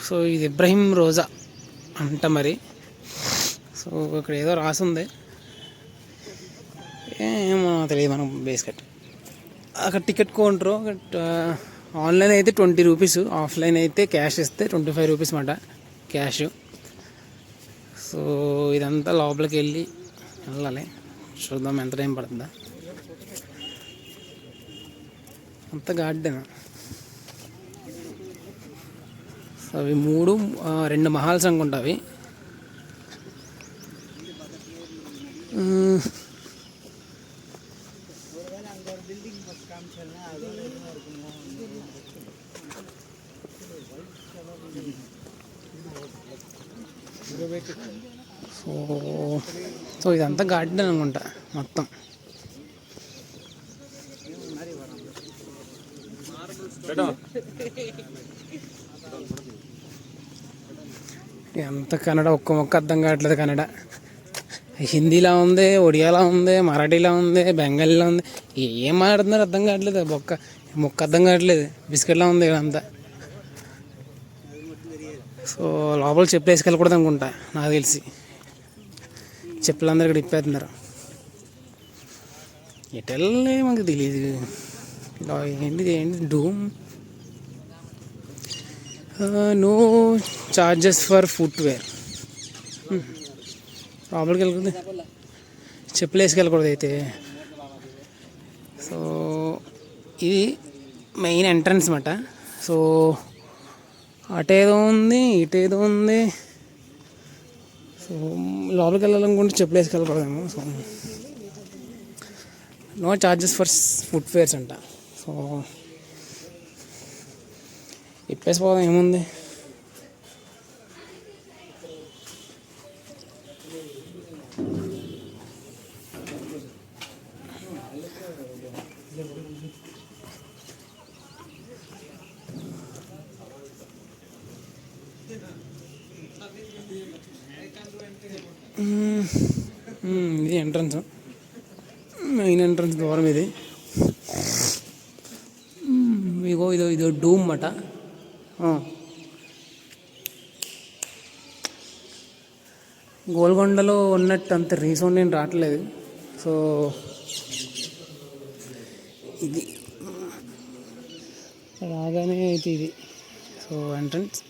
So ఇది ఇబ్రహీం రోజా అంట మరి. సో ఇక్కడ ఏదో రాసుంది, ఏమో తెలియదు మనం. బేస్ కట్ అక్కడ టికెట్ కౌంటరు. ఆన్లైన్ అయితే 20 రూపీస్, ఆఫ్లైన్ అయితే క్యాష్ ఇస్తే 25 రూపీస్ మాట క్యాష్. సో ఇదంతా లోపలికి వెళ్ళాలి, చూద్దాం ఎంత టైం పడుతుందా. అంత గార్డెన్. సో అవి 2 మహాల్స్ అనుకుంటా అవి. సో ఇదంతా గార్డెన్ అనుకుంటా మొత్తం. ఎంత కన్నడ, ఒక్క మొక్క అర్థం కావట్లేదు. కన్నడ హిందీలా ఉంది, ఒడియాలా ఉంది, మరాఠీలా ఉంది, బెంగాలీలా ఉంది. ఏం మాట్లాడుతున్నారు అర్థం కావట్లేదు. మొక్క అర్థం కావట్లేదు. బిస్కెట్లా ఉంది ఇదంతా. సో లోపల చెప్పులు వేసుకెళ్ళకూడదు అనుకుంటా నాకు తెలిసి. చెప్పులు అందరు ఇక్కడ ఇప్పేస్తున్నారు. ఎటెళ్ళే మాకు తెలియదు. ఏంటి డూమ్. No charges for footwear. లోపలికి వెళ్ళకూడదు, చెప్పులు వేసుకెళ్ళకూడదు అయితే. సో ఇది మెయిన్ ఎంట్రన్స్ అన్నమాట. సో అటేదో ఉంది, ఇటేదో ఉంది. సో లోపలికి వెళ్ళాలనుకుంటే చెప్పులు వేసుకెళ్ళకూడదేమో. So no charges for footwears అంట. సో ఇప్పేసిపోదాం, ఏముంది. ఇది ఎంట్రన్స్, మెయిన్ ఎంట్రన్స్ ద్వారం ఇది. ఇదో డూమ్ అన్నమాట. గోల్కొండలో ఉన్నట్టు అంత రీసౌండ్ ఏం రావట్లేదు. సో ఇది రాగానే అయితే ఇది. So entrance.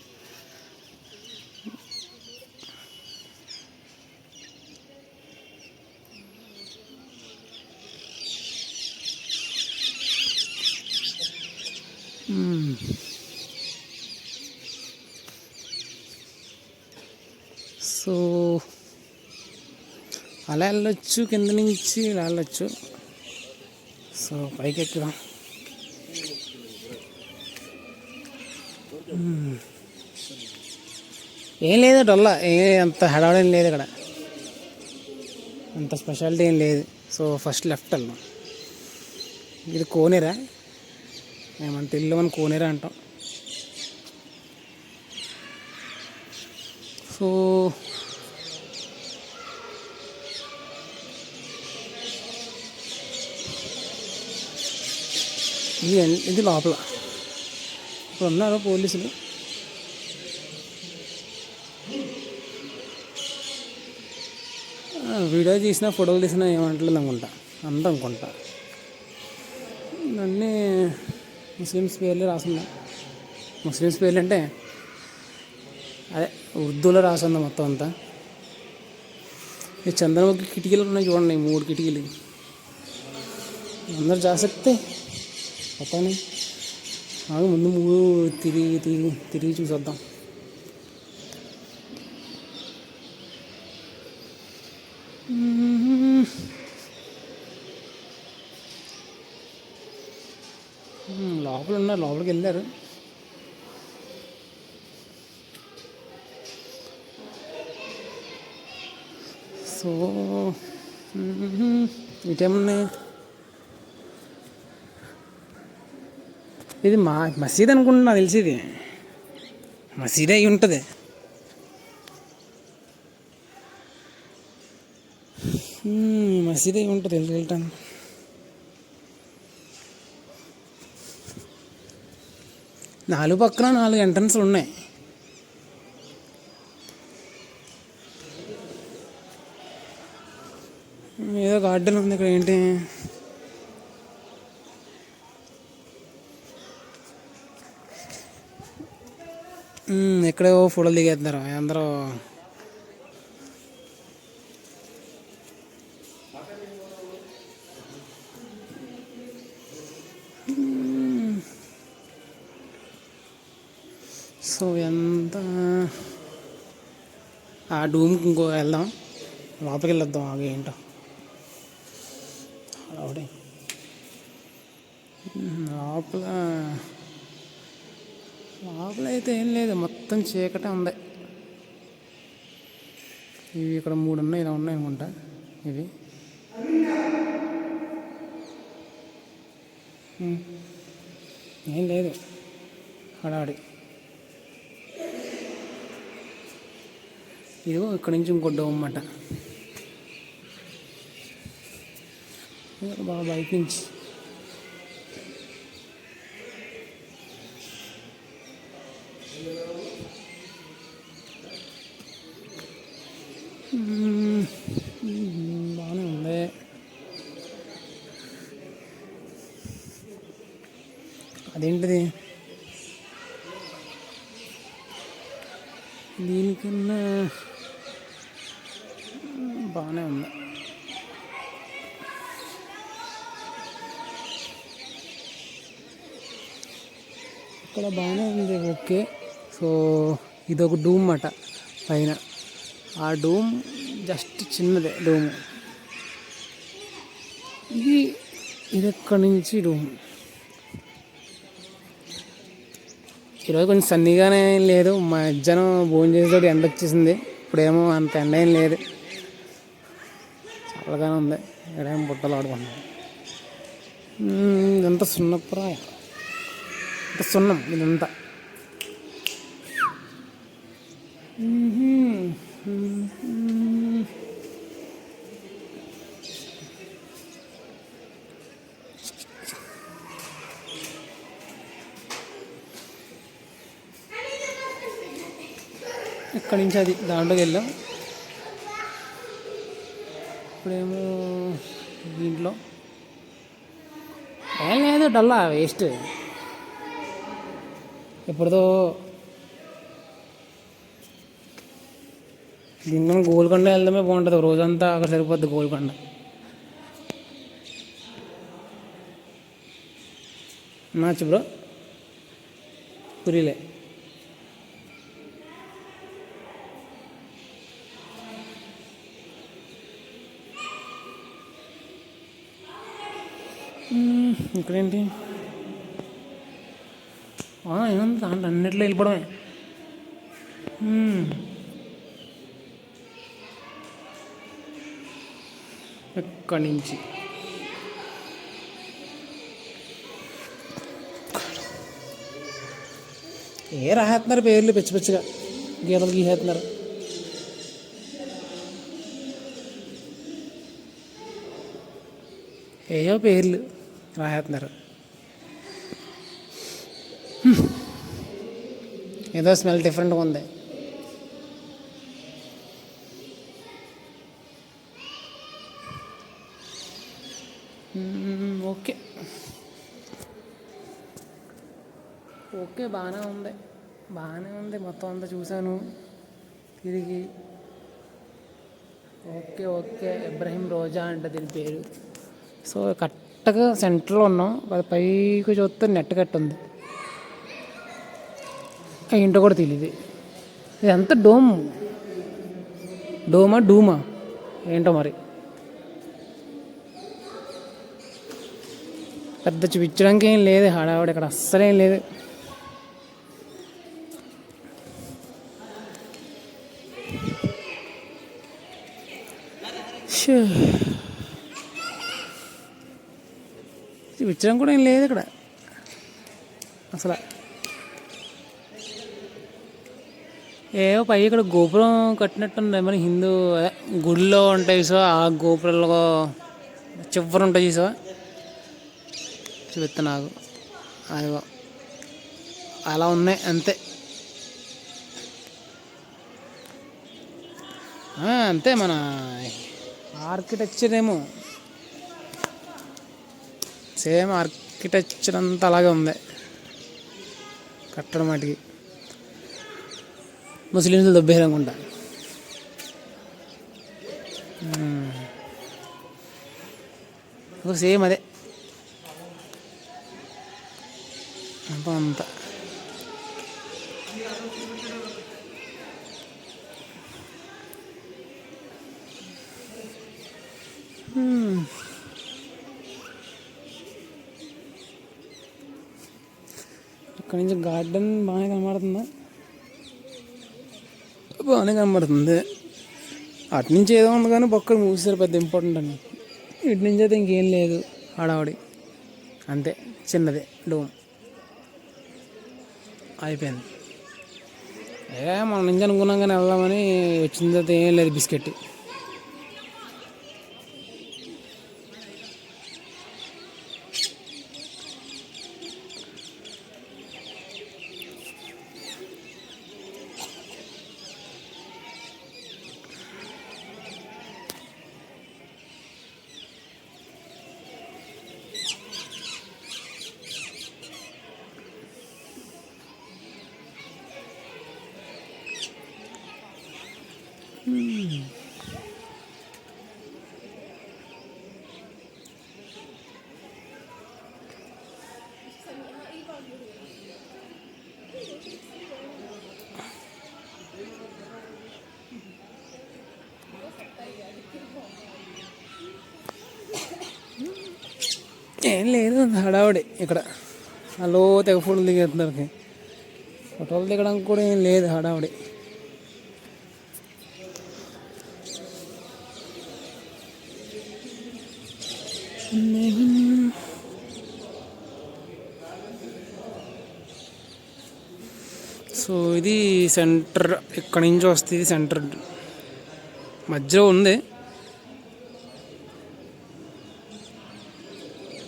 సో అలా వెళ్ళొచ్చు, కింద నుంచి ఇలా వెళ్ళొచ్చు. సో పైకి ఎక్కుదాం. ఏం లేదు డొల్లా, అంత హడావడం లేదు ఇక్కడ, అంత స్పెషాలిటీ ఏం లేదు. సో ఫస్ట్ లెఫ్ట్ వెళ్దాం. ఇది కోనేరా, ఏమంత ఇల్లు మనం కోనేరా అంటాం. సో ఇది లోపల. ఇప్పుడు ఉన్నారు పోలీసులు. వీడియో తీసినా, ఫోటోలు తీసినా ఏమంటలేదు అనుకుంటా, అనుకుంటా. అన్నీ ముస్లిమ్స్ పేర్లు రాసున్నా. ముస్లిమ్స్ పేర్లు అంటే అదే ఉర్దూలో రాసుందా మొత్తం అంతా. ఈ చంద్రముఖి కిటికీలు ఉన్నాయి చూడండి, 3 కిటికీలు. అందరు జాసక్తే పతాని. ముందు 3 తిరిగి చూసొద్దాం. లోపల ఉన్నారు, లోపలికి వెళ్ళారు. సో ఇటేమున్నాయి, ఇది మసీద్ అనుకుంటున్నా, తెలిసి ఇది మసీదే అయి ఉంటుంది. మసీదే అయి ఉంటుంది వెళ్ళటాను. నాలుగు పక్కన 4 ఎంట్రన్స్లు ఉన్నాయి. ఏదో గార్డెన్ ఉంది ఇక్కడ. ఏంటి ఎక్కడో ఫోటోలు దిగేస్తున్నారు అందరూ. సో ఎంత ఆ డూమ్కి ఇంకో వెళ్దాం, లోపలికి వెళ్ళొద్దాం. ఆగే ఏంటో ఒకటి లోపల లోపల అయితే ఏం లేదు, మొత్తం చీకటే ఉంది. ఇవి ఇక్కడ 3 ఉన్నాయి, ఇలా ఉన్నాయి అనుకుంటా. ఇవి ఏం లేదు హడాడి. ఇదిగో ఇక్కడ నుంచి ఇంకో డోమ్ అన్నమాట. బాగా బయట నుంచి బాగానే ఉంది. అదేంటిది దీనికన్నా బాగానే ఉంది. ఇక్కడ బాగానే ఉంది, ఓకే. సో ఇదొక డూమ్ అన్నమాట పైన. ఆ డూమ్ జస్ట్ చిన్నదే డూమ్. ఇది ఎక్కడి నుంచి డూమ్. ఈరోజు కొంచెం సన్నీగానే లేదు, మధ్యాహ్నం భోజనం చేసేటప్పుడు ఎండ వచ్చేసింది. ఇప్పుడేమో అంత ఎండ ఏం లేదు, చల్లగానే ఉంది. ఇక్కడేమో బుట్టలు ఆడుకున్నాం. ఇదంతా సున్నపురాయ, ఇంత సున్నం ఇదంతా. ఇక్కడి నుంచి అది దాంట్లోకి వెళ్ళాం. ఇప్పుడేమో దీంట్లో ఏం లేదు, డల్లా వేస్ట్. ఎప్పుడుదో దీంట్లో గోల్కొండ వెళ్దామే బాగుంటుంది, రోజంతా అక్కడ సరిపోద్ది గోల్కొండ. నాచు బ్రో పురిలే. ఇక్కడేంటి ఏముంది దాంట్లో అన్నిట్లో వెళ్ళిపోవడమే. ఇక్కడి నుంచి రాసేస్తున్నారు పేర్లు పిచ్చి పిచ్చిగా, గీతలు గీసేస్తున్నారు. ఏయో పేర్లు రాసేస్తున్నారు. ఏదో స్మెల్ డిఫరెంట్గా ఉంది. ఓకే ఓకే బాగానే ఉంది, బాగానే ఉంది. మొత్తం అంతా చూశాను తిరిగి. ఓకే ఓకే ఇబ్రహీం రోజా అంట దీని పేరు. సో కరెక్ట్గా సెంటర్లో ఉన్నాం. అది పైకి చూస్తే నెట్ కట్ ఉంది, ఏంటో కూడా తెలియదు. ఇదంతా డోమా డూమా ఏంటో మరి. పెద్ద చూపించడానికి ఏం లేదు, హడావిడి ఇక్కడ అస్సలేం లేదు. చూపించడం కూడా ఏం లేదు ఇక్కడ అసలు. ఏవో పై ఇక్కడ గోపురం కట్టినట్టుంది మరి, హిందూ గుడిలో ఉంటాయి సో ఆ గోపురంలో చివరి ఉంటాయి చూసావా, చూపిస్తా నాకు. అదిగో అలా ఉన్నాయి అంతే, అంతే. మన ఆర్కిటెక్చర్ ఏమో సేమ్ ఆర్కిటెక్చర్ అంతా అలాగే ఉంది కట్టడం వాటికి. ముస్లింలు దొబ్బేరు అనుకుంటా. సేమ్ అదే అంతా. అక్కడి నుంచి గార్డెన్ బాగానే కనబడుతుందా? బాగానే కనబడుతుంది. అటు నుంచి ఏదో ఉంది కానీ బొక్కలు మూసేసారు, పెద్ద ఇంపార్టెంట్ అని. ఇటు నుంచి అయితే ఇంకేం లేదు, హడావుడి అంతే. చిన్నదే డోమ్ అయిపోయింది. మనం నుంచి అనుకున్నాం కానీ వెళ్దామని వచ్చిన తర్వాత ఏం లేదు, బిస్కెట్. ఏం లేదు, హడావుడి ఇక్కడ. హలో తెగ ఫోటోలు దిగేస్తున్నారు. ఫోటోలు దిగడానికి కూడా ఏం లేదు, హడావుడి. సో ఇది సెంటర్, ఇక్కడి నుంచి వస్తుంది. సెంటర్ మధ్యలో ఉంది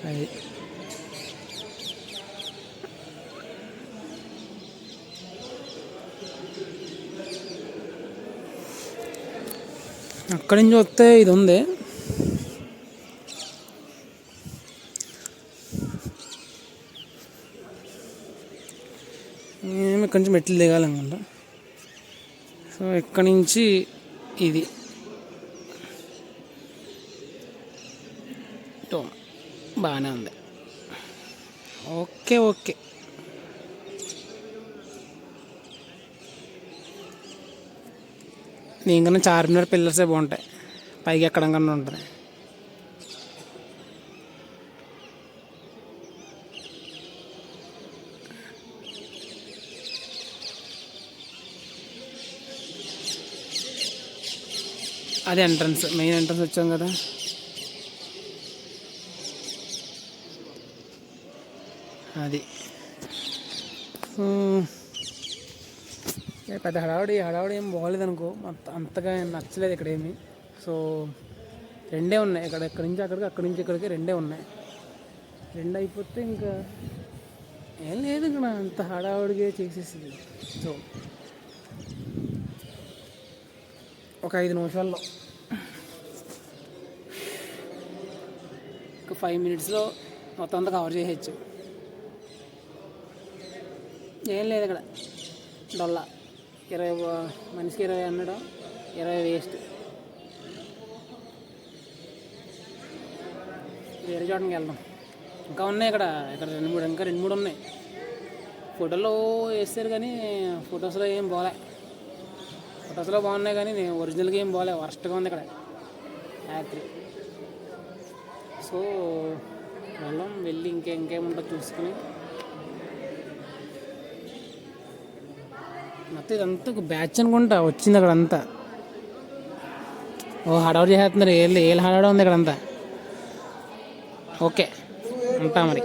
అది. అక్కడి నుంచి వస్తే ఇది ఉంది. మేము ఇక్కడి నుంచి మెట్లు దిగాలనుకుంటా. సో ఇక్కడి నుంచి ఇది టోమ్ బాగానే ఉంది. Okay okay. దీనికన్నా చార్మినార్ పిల్లర్సే బాగుంటాయి, పైకి ఎక్కడం కన్నా ఉంటుంది. అది ఎంట్రన్స్, మెయిన్ ఎంట్రన్స్ వచ్చాం కదా. అది పెద్ద హడావుడి ఏం బాగోలేదు అనుకో, అంతగా నచ్చలేదు ఇక్కడ ఏమి. సో రెండే ఉన్నాయి ఇక్కడ, ఎక్కడి నుంచి అక్కడికి, అక్కడి నుంచి ఇక్కడికి రెండే ఉన్నాయి. రెండు అయిపోతే ఇంకా ఏం లేదు ఇక్కడ, అంత హడావుడిగా చేసేసింది. సో ఒక 5 నిమిషాల్లో, ఒక 5 మినిట్స్లో మొత్తం అంతా కవర్ చేయవచ్చు. ఏం లేదు ఇక్కడ, డొల్లా. 20 మనిషికి 20 అన్నాడు, 20 వేస్ట్. వేరే చోటకి వెళ్దాం. ఇంకా ఉన్నాయి ఇక్కడ, ఇంకా రెండు మూడు ఉన్నాయి. ఫోటోలో వేస్తారు కానీ ఫొటోస్లో ఏం బాగాలే. ఫొటోస్లో బాగున్నాయి కానీ నేను ఒరిజినల్గా ఏం బాగాలే, వర్స్ట్గా ఉంది ఇక్కడ యాక్చువల్లీ. సో వెళ్ళి ఇంకేముంటుందో చూసుకుని మొత్తం ఇదంతా ఒక బ్యాచ్ అనుకుంటా వచ్చింది అక్కడ అంతా. హడావుడి చేస్తున్నారు, ఏళ్ళు హడావుడి ఉంది ఇక్కడ అంతా. ఓకే ఉంటా మరి.